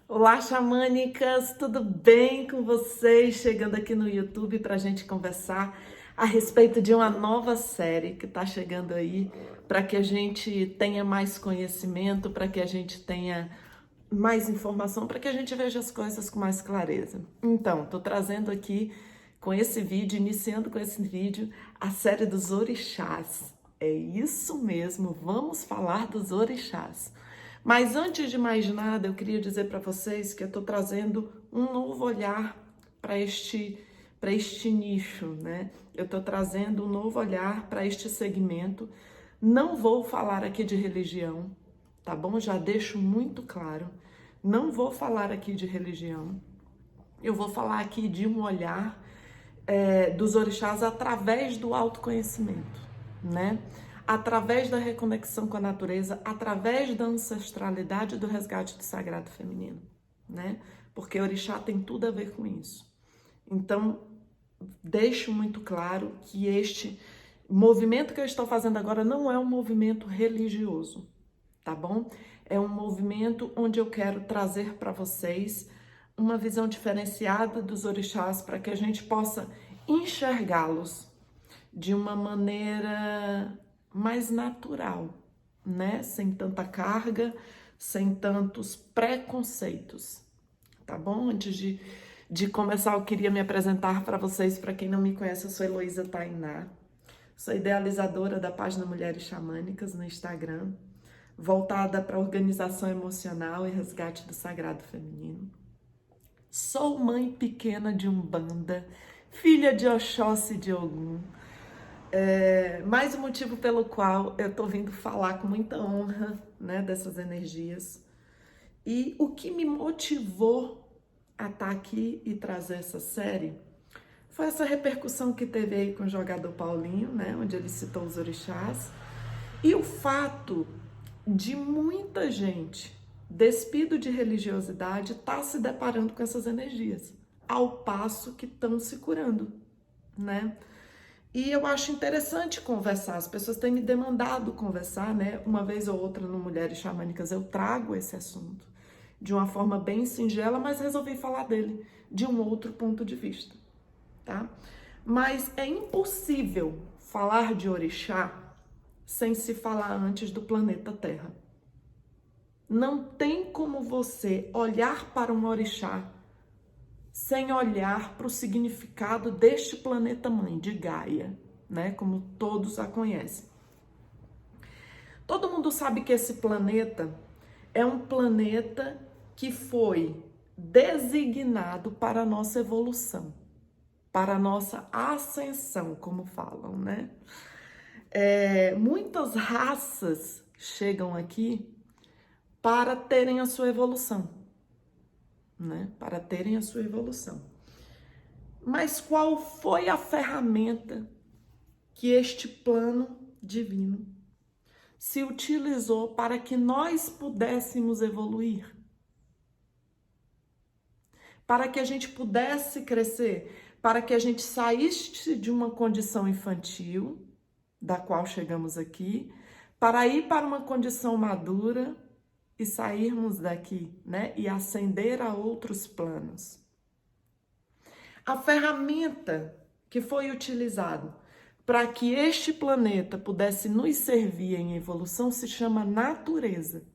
Olá, xamânicas, tudo bem com vocês? Chegando aqui no YouTube para a gente conversar a respeito de uma nova série que está chegando aí, para que a gente tenha mais conhecimento, para que a gente tenha mais informação, para que a gente veja as coisas com mais clareza. Então, estou trazendo aqui com esse vídeo, iniciando com esse vídeo, a série dos orixás. É isso mesmo, vamos falar dos orixás. Mas antes de mais nada, eu queria dizer para vocês que eu estou trazendo um novo olhar para este nicho, né? Eu estou trazendo um novo olhar para este segmento. Não vou falar aqui de religião, tá bom? Já deixo muito claro. Não vou falar aqui de religião. Eu vou falar aqui de um olhar dos orixás através do autoconhecimento, né? Através da reconexão com a natureza, através da ancestralidade e do resgate do sagrado feminino, né? Porque orixá tem tudo a ver com isso. Então, deixo muito claro que este movimento que eu estou fazendo agora não é um movimento religioso, tá bom? É um movimento onde eu quero trazer para vocês uma visão diferenciada dos orixás para que a gente possa enxergá-los de uma maneira mais natural, né? Sem tanta carga, sem tantos preconceitos, tá bom? Antes de começar, eu queria me apresentar para vocês. Para quem não me conhece, eu sou Heloísa Tainá, sou idealizadora da página Mulheres Xamânicas no Instagram, voltada para organização emocional e resgate do sagrado feminino. Sou mãe pequena de Umbanda, filha de Oxóssi e de Ogum. Mais um motivo pelo qual eu tô vindo falar com muita honra, né, dessas energias. E o que me motivou a estar aqui e trazer essa série foi essa repercussão que teve aí com o jogador Paulinho, né, onde ele citou os orixás, e o fato de muita gente despido de religiosidade estar se deparando com essas energias, ao passo que estão se curando, né? E eu acho interessante conversar, as pessoas têm me demandado conversar, né? Uma vez ou outra no Mulheres Xamânicas eu trago esse assunto de uma forma bem singela, mas resolvi falar dele de um outro ponto de vista, tá? Mas é impossível falar de orixá sem se falar antes do planeta Terra. Não tem como você olhar para um orixá sem olhar para o significado deste planeta mãe, de Gaia, né? Como todos a conhecem. Todo mundo sabe que esse planeta é um planeta que foi designado para a nossa evolução, para a nossa ascensão, como falam, né? Muitas raças chegam aqui para terem a sua evolução, né? Para terem a sua evolução. Mas qual foi a ferramenta que este plano divino se utilizou para que nós pudéssemos evoluir? Para que a gente pudesse crescer, para que a gente saísse de uma condição infantil, da qual chegamos aqui, para ir para uma condição madura e sairmos daqui, né? E ascender a outros planos. A ferramenta que foi utilizada para que este planeta pudesse nos servir em evolução se chama natureza.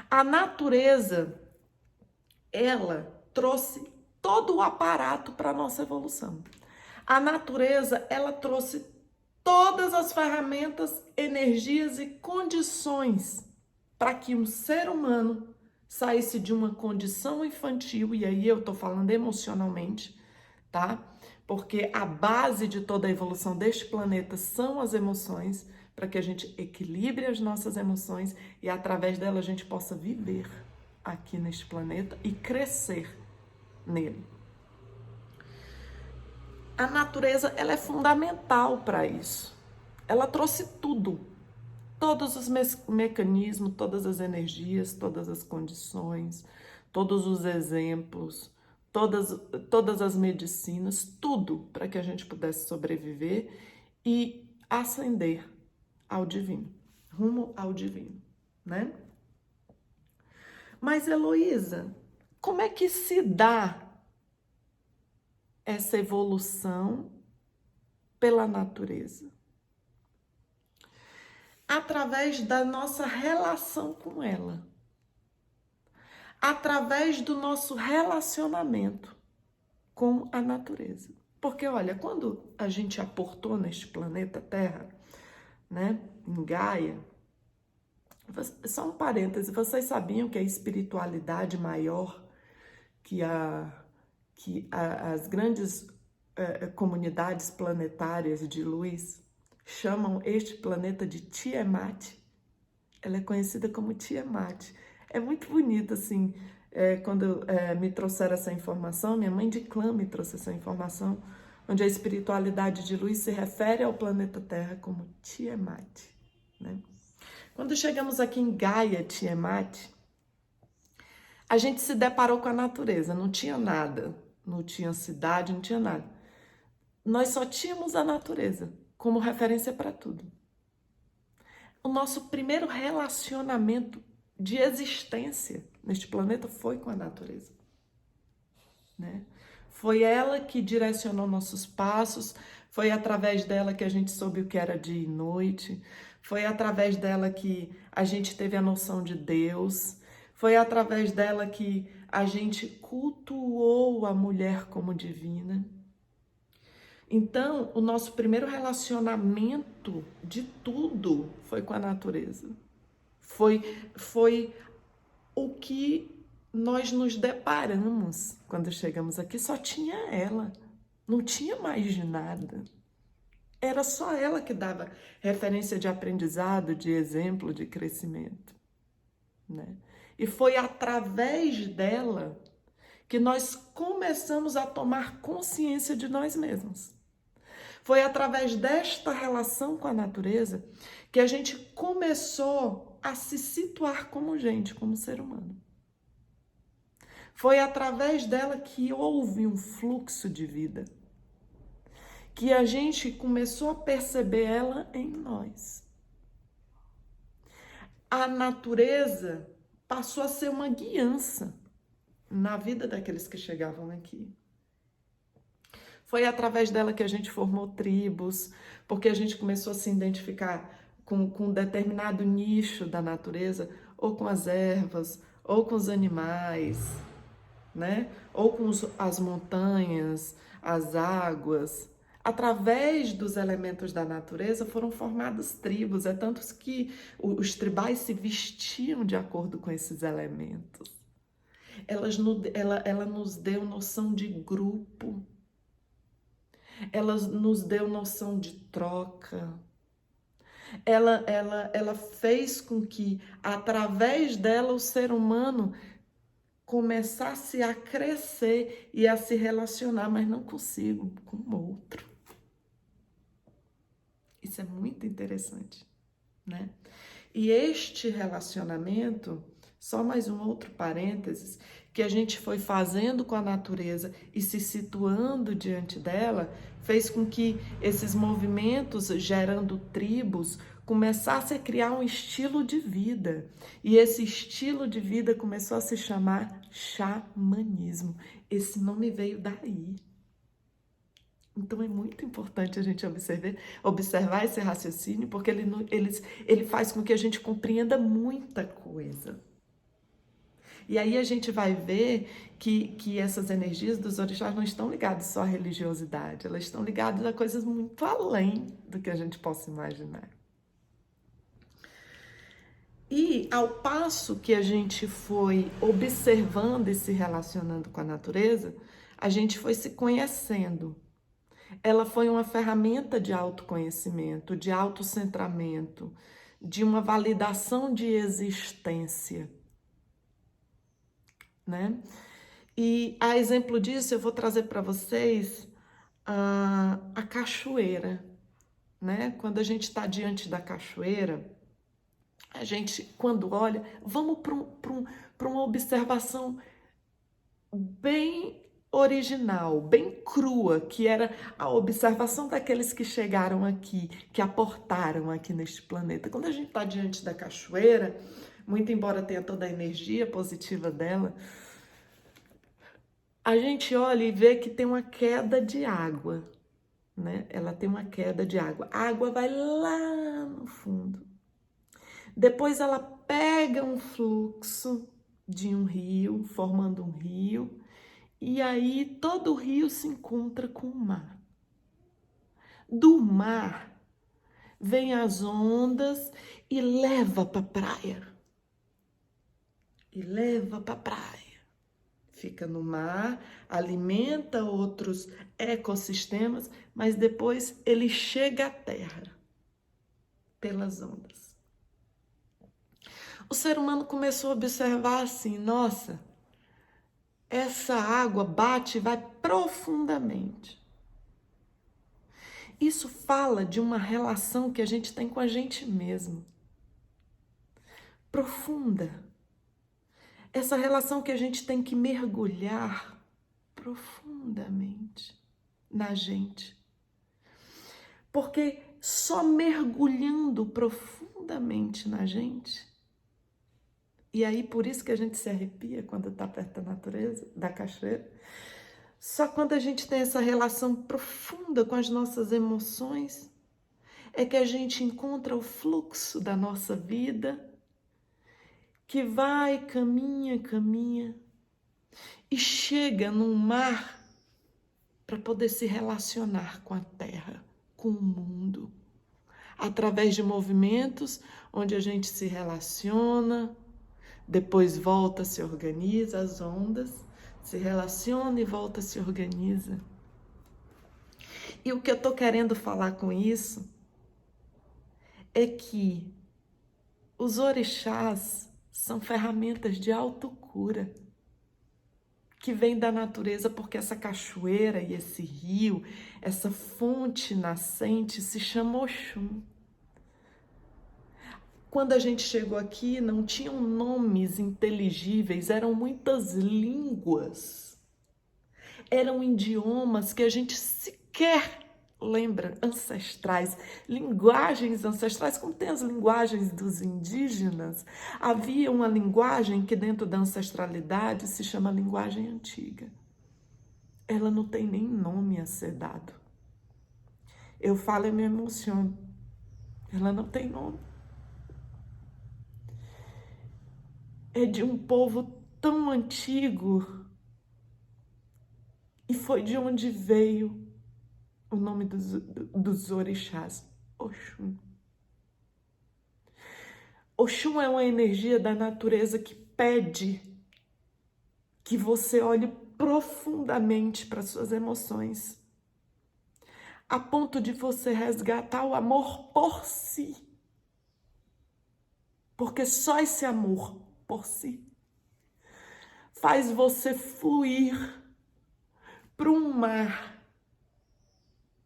A natureza, ela trouxe todo o aparato para a nossa evolução. A natureza, ela trouxe todas as ferramentas, energias e condições para que um ser humano saísse de uma condição infantil, e aí eu tô falando emocionalmente, tá? Porque a base de toda a evolução deste planeta são as emoções, para que a gente equilibre as nossas emoções e através dela a gente possa viver aqui neste planeta e crescer nele. A natureza, ela é fundamental para isso. Ela trouxe tudo, todos os mecanismos, todas as energias, todas as condições, todos os exemplos, todas as medicinas, tudo para que a gente pudesse sobreviver e ascender ao divino, rumo ao divino, né? Mas, Heloísa, como é que se dá essa evolução pela natureza? Através da nossa relação com ela. Através do nosso relacionamento com a natureza. Porque, olha, quando a gente aportou neste planeta Terra, né, em Gaia, só um parêntese, vocês sabiam que a espiritualidade maior que as grandes comunidades planetárias de luz chamam este planeta de Tiamat? Ela é conhecida como Tiamat. É muito bonito, assim, quando me trouxeram essa informação, minha mãe de clã me trouxe essa informação, onde a espiritualidade de luz se refere ao planeta Terra como Tiamat, né? Quando chegamos aqui em Gaia, Tiamat, a gente se deparou com a natureza, não tinha nada, não tinha cidade, não tinha nada. Nós só tínhamos a natureza como referência para tudo. O nosso primeiro relacionamento de existência neste planeta foi com a natureza, né? Foi ela que direcionou nossos passos, foi através dela que a gente soube o que era dia e noite, foi através dela que a gente teve a noção de Deus, foi através dela que a gente cultuou a mulher como divina. Então, o nosso primeiro relacionamento de tudo foi com a natureza. Foi o que nós nos deparamos quando chegamos aqui. Só tinha ela, não tinha mais de nada. Era só ela que dava referência de aprendizado, de exemplo, de crescimento, né? E foi através dela que nós começamos a tomar consciência de nós mesmos. Foi através desta relação com a natureza que a gente começou a se situar como gente, como ser humano. Foi através dela que houve um fluxo de vida, que a gente começou a perceber ela em nós. A natureza passou a ser uma guiança na vida daqueles que chegavam aqui. Foi através dela que a gente formou tribos, porque a gente começou a se identificar com um determinado nicho da natureza, ou com as ervas, ou com os animais, né? Ou com as montanhas, as águas. Através dos elementos da natureza foram formadas tribos, é tanto que os tribais se vestiam de acordo com esses elementos. Ela nos deu noção de grupo, ela nos deu noção de troca, ela fez com que, através dela, o ser humano começasse a crescer e a se relacionar, mas não consigo, com o outro. Isso é muito interessante, né? E este relacionamento, só mais um outro parênteses, que a gente foi fazendo com a natureza e se situando diante dela, fez com que esses movimentos, gerando tribos, começassem a criar um estilo de vida. E esse estilo de vida começou a se chamar xamanismo. Esse nome veio daí. Então é muito importante a gente observar esse raciocínio, porque ele faz com que a gente compreenda muita coisa. E aí a gente vai ver que essas energias dos orixás não estão ligadas só à religiosidade, elas estão ligadas a coisas muito além do que a gente possa imaginar. E ao passo que a gente foi observando e se relacionando com a natureza, a gente foi se conhecendo. Ela foi uma ferramenta de autoconhecimento, de autocentramento, de uma validação de existência, né? E a exemplo disso, eu vou trazer para vocês a cachoeira, né? Quando a gente está diante da cachoeira, a gente, quando olha, vamos para uma observação bem original, bem crua, que era a observação daqueles que chegaram aqui, que aportaram aqui neste planeta. Quando a gente está diante da cachoeira, muito embora tenha toda a energia positiva dela, a gente olha e vê que tem uma queda de água, né? Ela tem uma queda de água. A água vai lá no fundo. Depois ela pega um fluxo de um rio, formando um rio, e aí todo o rio se encontra com o mar. Do mar vem as ondas e leva para a praia. E leva para a praia. Fica no mar, alimenta outros ecossistemas, mas depois ele chega à terra pelas ondas. O ser humano começou a observar assim, nossa, essa água bate e vai profundamente. Isso fala de uma relação que a gente tem com a gente mesmo. Profunda. Essa relação que a gente tem que mergulhar profundamente na gente. Porque só mergulhando profundamente na gente, e aí por isso que a gente se arrepia quando está perto da natureza, da cachoeira, só quando a gente tem essa relação profunda com as nossas emoções, é que a gente encontra o fluxo da nossa vida, que vai, caminha, caminha, e chega num mar para poder se relacionar com a terra, com o mundo, através de movimentos onde a gente se relaciona, depois volta, se organiza, as ondas, se relaciona e volta, se organiza. E o que eu estou querendo falar com isso é que os orixás são ferramentas de autocura que vêm da natureza, porque essa cachoeira e esse rio, essa fonte nascente se chama Oxum. Quando a gente chegou aqui, não tinham nomes inteligíveis, eram muitas línguas. Eram idiomas que a gente sequer lembra, ancestrais, linguagens ancestrais, como tem as linguagens dos indígenas. Havia uma linguagem que dentro da ancestralidade se chama linguagem antiga. Ela não tem nem nome a ser dado. Eu falo e me emociono. Ela não tem nome. É de um povo tão antigo e foi de onde veio o nome dos orixás, Oxum. Oxum é uma energia da natureza que pede que você olhe profundamente para suas emoções, a ponto de você resgatar o amor por si. Porque só esse amor por si faz você fluir para um mar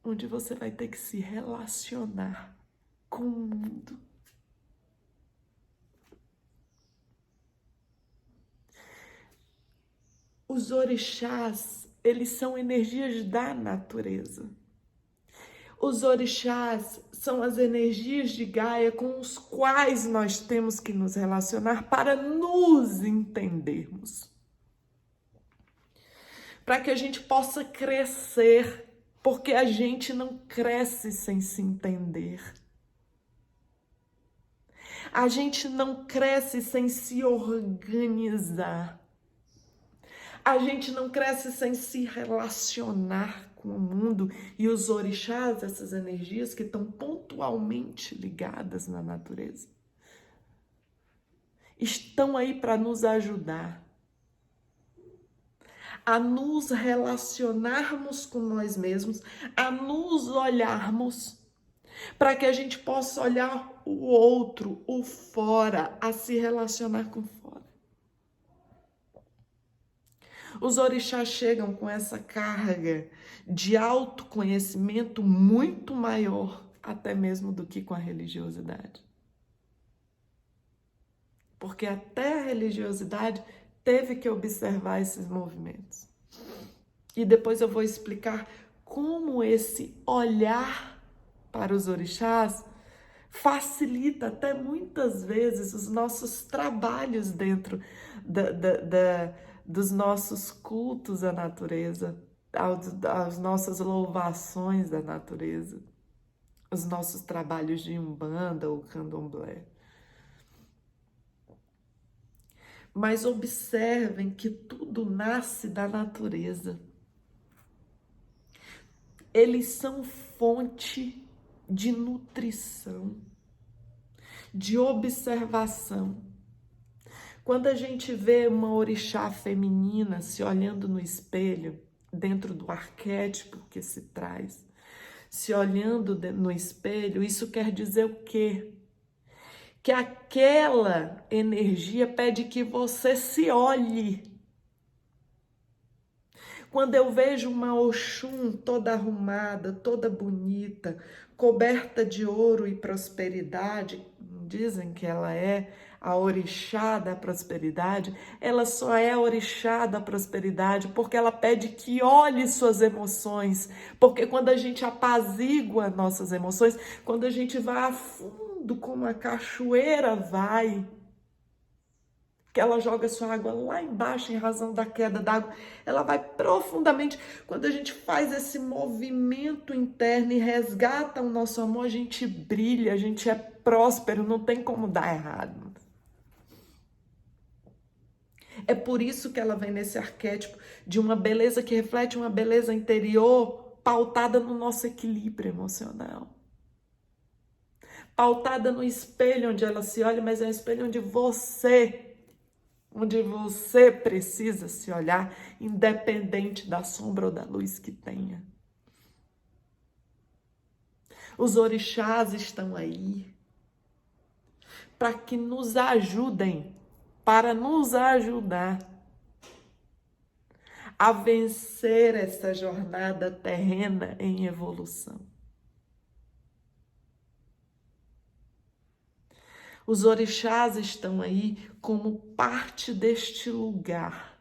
onde você vai ter que se relacionar com o mundo. Os orixás, eles são energias da natureza. Os orixás são as energias de Gaia com os quais nós temos que nos relacionar para nos entendermos. Para que a gente possa crescer, porque a gente não cresce sem se entender. A gente não cresce sem se organizar. A gente não cresce sem se relacionar com o mundo. E os orixás, essas energias que estão pontualmente ligadas na natureza, estão aí para nos ajudar a nos relacionarmos com nós mesmos, a nos olharmos, para que a gente possa olhar o outro, o fora, a se relacionar com fora. Os orixás chegam com essa carga de autoconhecimento muito maior, até mesmo do que com a religiosidade. Porque até a religiosidade teve que observar esses movimentos. E depois eu vou explicar como esse olhar para os orixás facilita até muitas vezes os nossos trabalhos dentro dos nossos cultos à natureza, as nossas louvações da natureza, os nossos trabalhos de umbanda ou candomblé. Mas observem que tudo nasce da natureza. Eles são fonte de nutrição, de observação. Quando a gente vê uma orixá feminina se olhando no espelho, dentro do arquétipo que se traz, se olhando no espelho, isso quer dizer o quê? Que aquela energia pede que você se olhe. Quando eu vejo uma Oxum toda arrumada, toda bonita, coberta de ouro e prosperidade, dizem que ela é a orixá da prosperidade, ela só é a orixá da prosperidade porque ela pede que olhe suas emoções, porque quando a gente apazigua nossas emoções, quando a gente vai a fundo como a cachoeira vai, que ela joga sua água lá embaixo em razão da queda d'água, ela vai profundamente. Quando a gente faz esse movimento interno e resgata o nosso amor, a gente brilha, a gente é próspero, não tem como dar errado. É por isso que ela vem nesse arquétipo de uma beleza que reflete uma beleza interior pautada no nosso equilíbrio emocional. Pautada no espelho onde ela se olha, mas é um espelho onde você precisa se olhar, independente da sombra ou da luz que tenha. Os orixás estão aí para que nos ajudem, para nos ajudar a vencer essa jornada terrena em evolução. Os orixás estão aí como parte deste lugar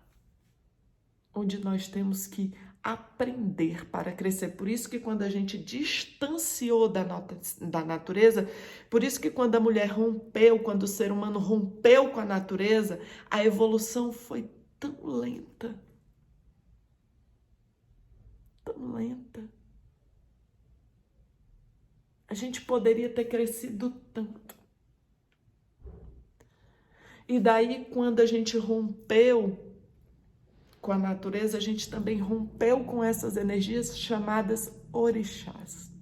onde nós temos que aprender para crescer. Por isso que quando a gente distanciou da natureza, por isso que quando a mulher rompeu, quando o ser humano rompeu com a natureza, a evolução foi tão lenta. Tão lenta. A gente poderia ter crescido tanto. E daí, quando a gente rompeu com a natureza, a gente também rompeu com essas energias chamadas orixás.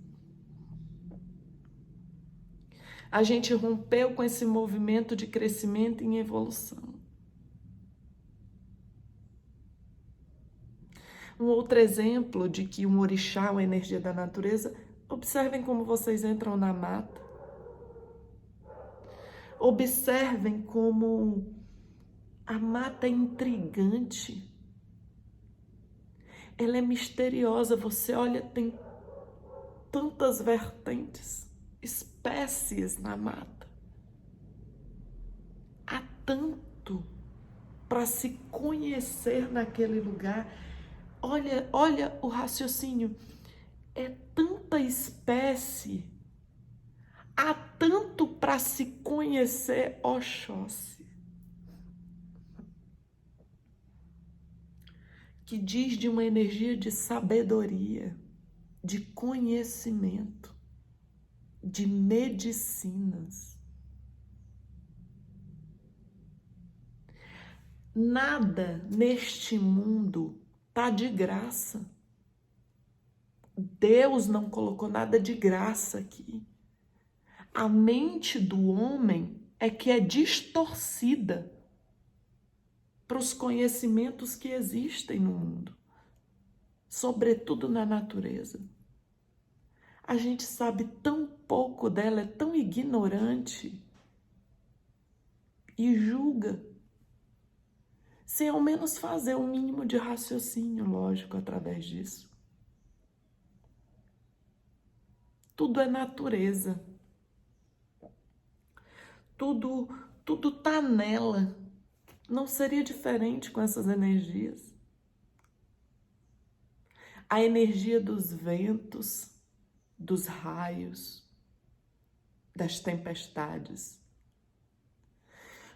A gente rompeu com esse movimento de crescimento em evolução. Um outro exemplo de que um orixá é uma energia da natureza, observem como vocês entram na mata. Observem como a mata é intrigante. Ela é misteriosa. Você olha, tem tantas vertentes, espécies na mata. Há tanto para se conhecer naquele lugar. Olha o raciocínio. É tanta espécie. Há tanto para se conhecer, Oxóssi, que diz de uma energia de sabedoria, de conhecimento, de medicinas. Nada neste mundo tá de graça. Deus não colocou nada de graça aqui. A mente do homem é que é distorcida para os conhecimentos que existem no mundo, sobretudo na natureza. A gente sabe tão pouco dela, é tão ignorante e julga, sem ao menos fazer um mínimo de raciocínio lógico através disso. Tudo é natureza. Tudo tá nela. Não seria diferente com essas energias. A energia dos ventos, dos raios, das tempestades.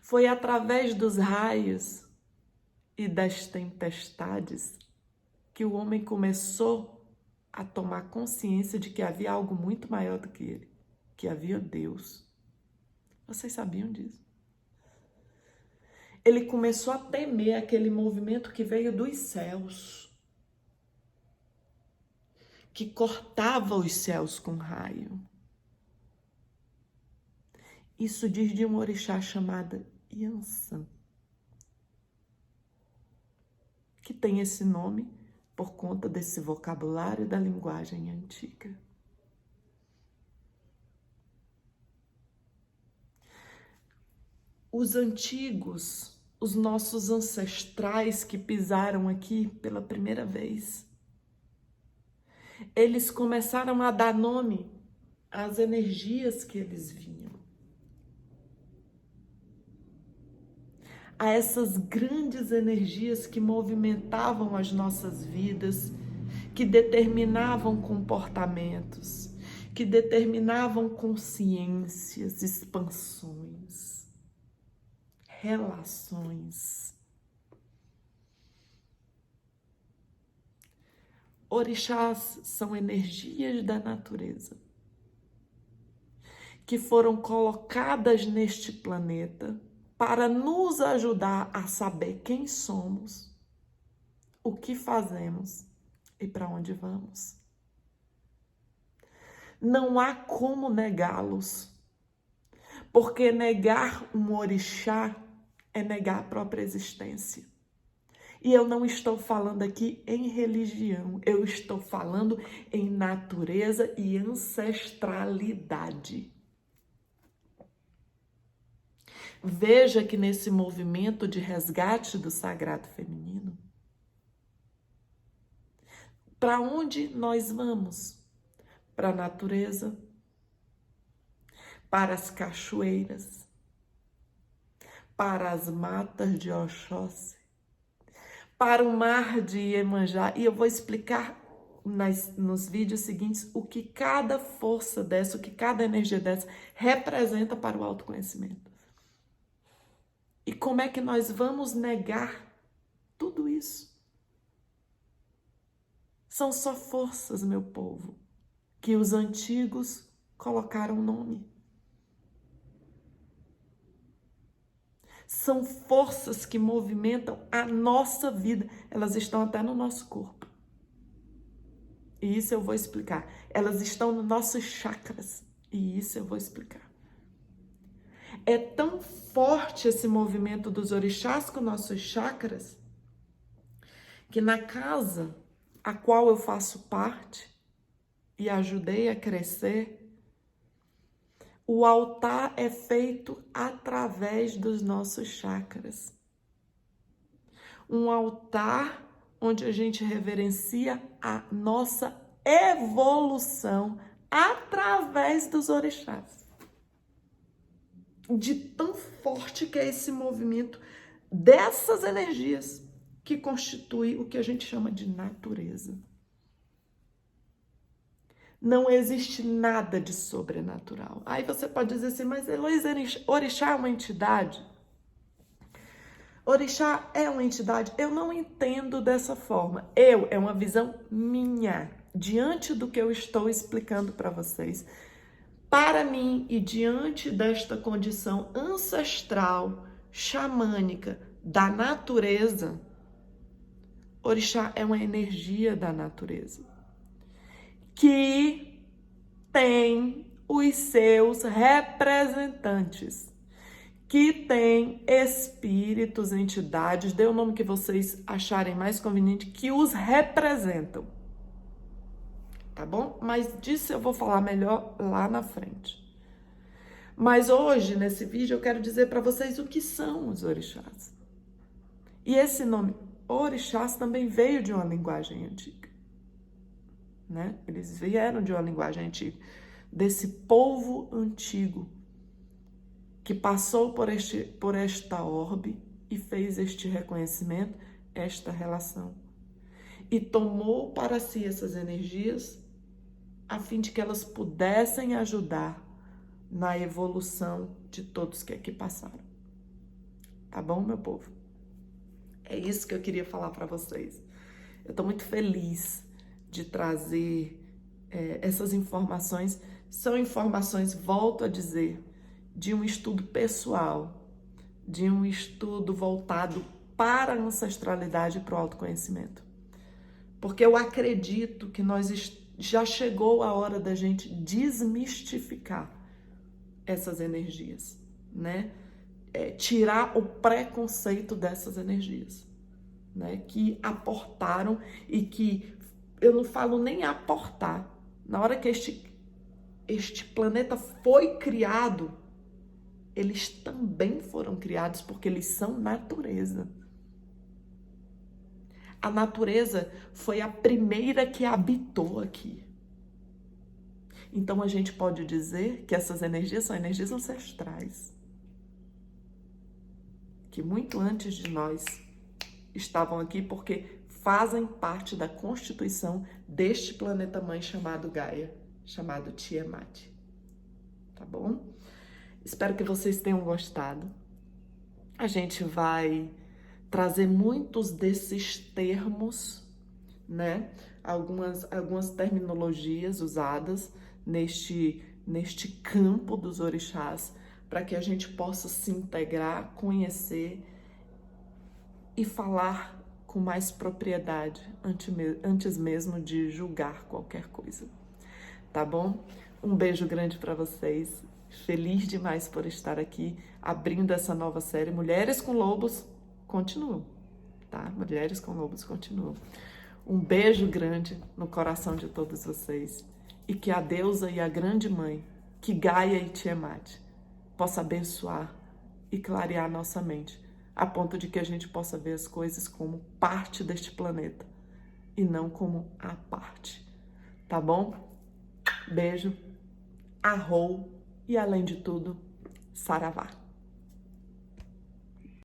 Foi através dos raios e das tempestades que o homem começou a tomar consciência de que havia algo muito maior do que ele, que havia Deus. Vocês sabiam disso? Ele começou a temer aquele movimento que veio dos céus, que cortava os céus com raio. Isso diz de um orixá chamada Yansan, que tem esse nome por conta desse vocabulário da linguagem antiga. Os antigos, os nossos ancestrais que pisaram aqui pela primeira vez, eles começaram a dar nome às energias que eles vinham, a essas grandes energias que movimentavam as nossas vidas, que determinavam comportamentos, que determinavam consciências, expansões, relações. Orixás são energias da natureza que foram colocadas neste planeta para nos ajudar a saber quem somos, o que fazemos e para onde vamos. Não há como negá-los, porque negar um orixá é negar a própria existência. E eu não estou falando aqui em religião, eu estou falando em natureza e ancestralidade. Veja que nesse movimento de resgate do sagrado feminino, para onde nós vamos? Para a natureza, para as cachoeiras, para as matas de Oxóssi, para o mar de Iemanjá. E eu vou explicar nos vídeos seguintes o que cada força dessa, o que cada energia dessa representa para o autoconhecimento. E como é que nós vamos negar tudo isso? São só forças, meu povo, que os antigos colocaram nome. São forças que movimentam a nossa vida. Elas estão até no nosso corpo. E isso eu vou explicar. Elas estão nos nossos chakras. E isso eu vou explicar. É tão forte esse movimento dos orixás com nossos chakras, que na casa a qual eu faço parte e ajudei a crescer, o altar é feito através dos nossos chakras. Um altar onde a gente reverencia a nossa evolução através dos orixás. De tão forte que é esse movimento dessas energias que constitui o que a gente chama de natureza. Não existe nada de sobrenatural. Aí você pode dizer assim, mas Heloísa, orixá é uma entidade? Orixá é uma entidade? Eu não entendo dessa forma. É uma visão minha, diante do que eu estou explicando para vocês. Para mim, e diante desta condição ancestral, xamânica, da natureza, orixá é uma energia da natureza, que tem os seus representantes, que tem espíritos, entidades, dê o nome que vocês acharem mais conveniente, que os representam. Tá bom? Mas disso eu vou falar melhor lá na frente. Mas hoje, nesse vídeo, eu quero dizer para vocês o que são os orixás. E esse nome, orixás, também veio de uma linguagem antiga, né? Eles vieram de uma linguagem antiga, desse povo antigo, que passou por esta orbe e fez este reconhecimento, esta relação. E tomou para si essas energias a fim de que elas pudessem ajudar na evolução de todos que aqui passaram. Tá bom, meu povo? É isso que eu queria falar para vocês. Eu tô muito feliz de trazer essas informações. São informações, volto a dizer, de um estudo pessoal, de um estudo voltado para a ancestralidade e para o autoconhecimento. Porque eu acredito que já chegou a hora da gente desmistificar essas energias, né? Tirar o preconceito dessas energias, né? Que aportaram e que eu não falo nem aportar. Na hora que este planeta foi criado, eles também foram criados porque eles são natureza. A natureza foi a primeira que habitou aqui. Então a gente pode dizer que essas energias são energias ancestrais, que muito antes de nós estavam aqui porque fazem parte da constituição deste planeta-mãe chamado Gaia, chamado Tiamat. Tá bom? Espero que vocês tenham gostado. A gente vai trazer muitos desses termos, né? Algumas terminologias usadas neste campo dos orixás, para que a gente possa se integrar, conhecer e falar com mais propriedade antes mesmo de julgar qualquer coisa. Tá bom? Um beijo grande para vocês. Feliz demais por estar aqui abrindo essa nova série. Mulheres com Lobos continuam, tá? Mulheres com Lobos continuam. Um beijo grande no coração de todos vocês e que a deusa e a grande mãe, que Gaia e Tiamat, possa abençoar e clarear nossa mente, a ponto de que a gente possa ver as coisas como parte deste planeta e não como a parte. Tá bom? Beijo, arrou e, além de tudo, saravá.